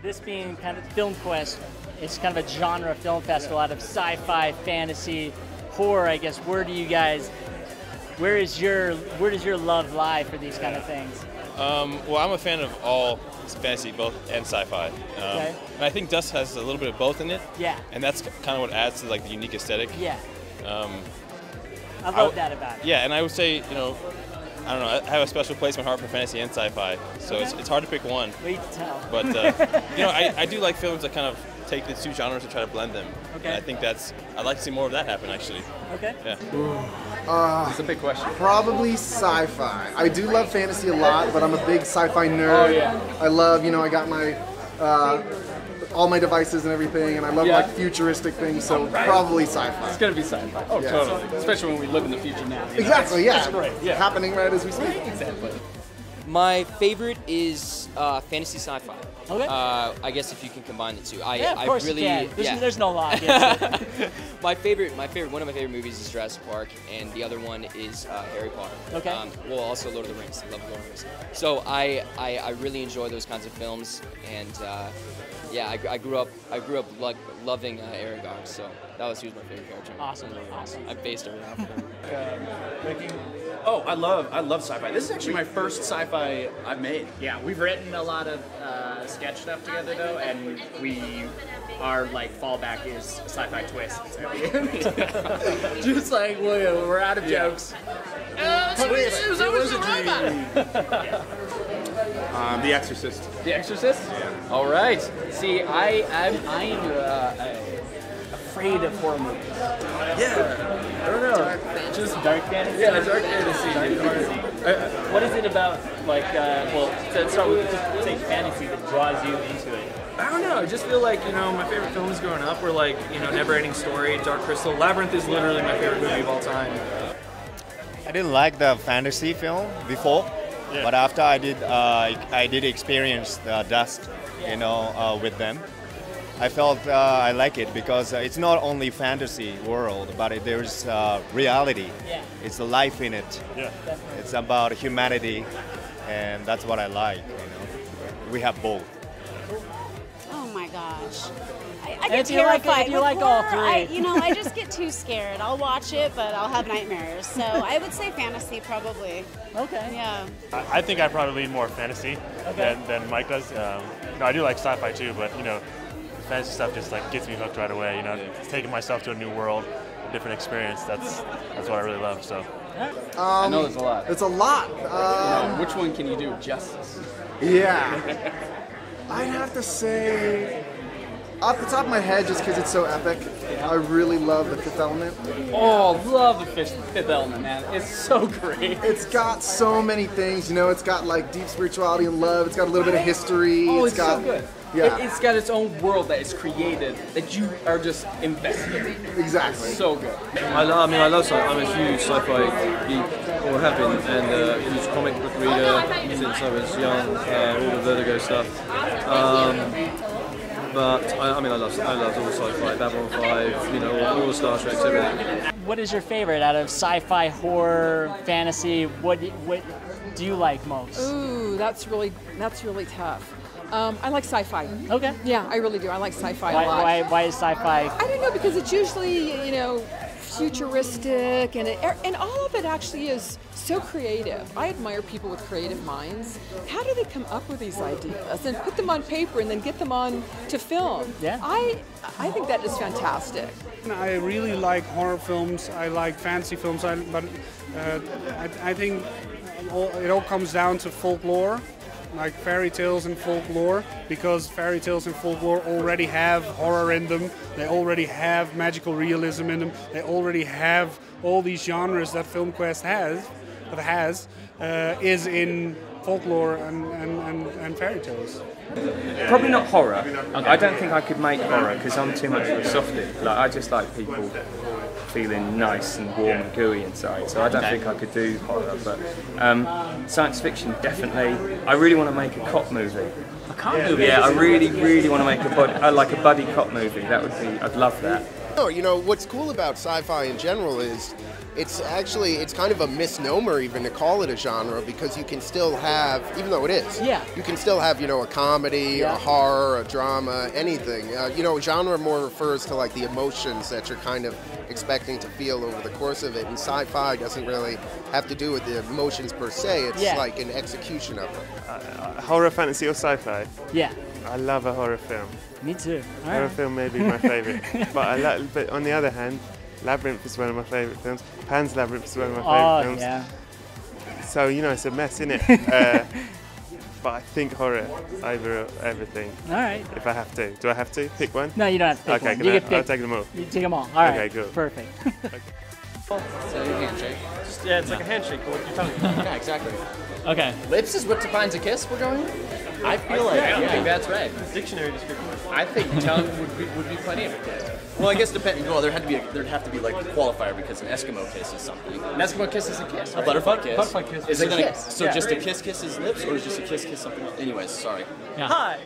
this being kind of FilmQuest, it's kind of a genre film festival out of sci-fi, fantasy, horror. I guess where does your love lie for these kind of things? Well, I'm a fan of all fantasy, both and sci-fi. Okay. And I think Dust has a little bit of both in it. Yeah. And that's kind of what adds to like the unique aesthetic. Yeah. I love that about it. Yeah, and I would say, you know, I don't know, I have a special place in my heart for fantasy and sci-fi, so Okay. it's hard to pick one. Wait to tell. But, you know, I do like films that kind of take the two genres and try to blend them. Okay. And I think I'd like to see more of that happen, actually. Okay. Yeah. It's a big question. Probably sci-fi. I do love fantasy a lot, but I'm a big sci-fi nerd. Oh, yeah. I love, I got my all my devices and everything, and I love like futuristic things, so probably sci-fi. It's gonna be sci-fi. Oh, Yeah. totally. Especially when we live in the future now. You know? Exactly, yeah. That's great. Yeah. Happening right as we speak. Exactly. My favorite is fantasy sci-fi. Okay. I guess if you can combine the two. Yeah, of course I really, you can. There's no law against it. one of my favorite movies is Jurassic Park, and the other one is Harry Potter. Okay. Well, also Lord of the Rings. I love Lord of the Rings. So I really enjoy those kinds of films, and yeah, I grew up like loving Aragorn, so he was my favorite character. Awesome. I based everything off of him. Oh, I love sci-fi. This is actually my first sci-fi I've made. Yeah, we've written a lot of sketch stuff together though, and our like fallback is sci-fi twists. Just like we're out of jokes. It was always a robot. The Exorcist. The Exorcist? Yeah. All right. See, I'm afraid of horror movies. Yeah. I don't know. Just dark fantasy. Yeah, dark fantasy. What is it about, like, well, to start with, just say fantasy that draws you into it? I don't know. I just feel like, my favorite films growing up were like, Never Ending Story, Dark Crystal. Labyrinth is literally my favorite movie of all time. I didn't like the fantasy film before, but after I did experience the Dust, with them. I felt I like it because it's not only fantasy world, but there's reality. Yeah. It's a life in it. Yeah. It's about humanity, and that's what I like. We have both. Oh my gosh. I get terrified. If you like all three. I just get too scared. I'll watch it, but I'll have nightmares. So I would say fantasy probably. Okay. Yeah. I think I probably lean more fantasy than Mike does. I do like sci-fi too, but fantasy stuff just like gets me hooked right away. It's taking myself to a new world, a different experience. That's what I really love. So. I know there's a lot. It's a lot. Which one can you do justice? Yeah. I'd have to say, off the top of my head, just because it's so epic, I really love The Fifth Element. Oh, love the Fifth Element, man. It's so great. It's got so many things, it's got like deep spirituality and love, it's got a little bit of history. Oh, it's got, so good. Yeah. It's got its own world that is created that you are just invested in. Exactly. So good. I love sci-fi. I'm a huge sci-fi geek, or have been, and a huge comic book reader since I was young, all the Vertigo stuff. But I love all the sci-fi, Babylon 5, all the Star Treks, everything. What is your favorite out of sci-fi, horror, fantasy? What do you like most? Ooh, that's really tough. I like sci-fi. Okay. Yeah, I really do. I like sci-fi a lot. Why is sci-fi? I don't know, because it's usually, futuristic, and all of it actually is so creative. I admire people with creative minds. How do they come up with these ideas and put them on paper and then get them on to film? Yeah. I think that is fantastic. I really like horror films. I like fantasy films, but I think it all comes down to folklore. Like fairy tales and folklore, because fairy tales and folklore already have horror in them, they already have magical realism in them, they already have all these genres that FilmQuest has is in folklore and fairy tales. Probably not horror. I don't think I could make horror because I'm too much of a softie. I just like people feeling nice and warm and gooey inside, so I don't think I could do horror, but science fiction, definitely. I really want to make a cop movie. A cop movie? Yeah, I really want to make a buddy cop movie. That would be, I'd love that. No, you know, what's cool about sci-fi in general is it's kind of a misnomer even to call it a genre, because you can still have, even though it is, you can still have, you know, a comedy, a horror, a drama, anything. You know, genre more refers to like the emotions that you're kind of expecting to feel over the course of it, and sci-fi doesn't really have to do with the emotions per se, it's like an execution of it. Horror, fantasy or sci-fi? Yeah. I love a horror film. Me too. Horror film may be my favourite. but on the other hand, Labyrinth is one of my favourite films. Pan's Labyrinth is one of my favourite films. Yeah. So, you know, it's a mess, isn't it? But I think horror over everything. All right. If I have to. Do I have to pick one? No, you don't have to pick one. You can pick, I'll take them all. You take them all. All right. Okay, good. Perfect. So your handshake. Yeah, it's like a handshake, but with your tongue. Yeah, exactly. Okay. Lips is what defines a kiss, we're going? I feel like, I think that's right. Dictionary description. I think tongue would be plenty of a kiss. Well, I guess depending. Well, there'd have to be like a qualifier, because an Eskimo kiss is something. An Eskimo kiss is a kiss. Right? A butterfly kiss. Butterfly kiss Is is it a then kiss. so just a kiss kisses lips, or is just a kiss something else? Anyways, sorry. Hi.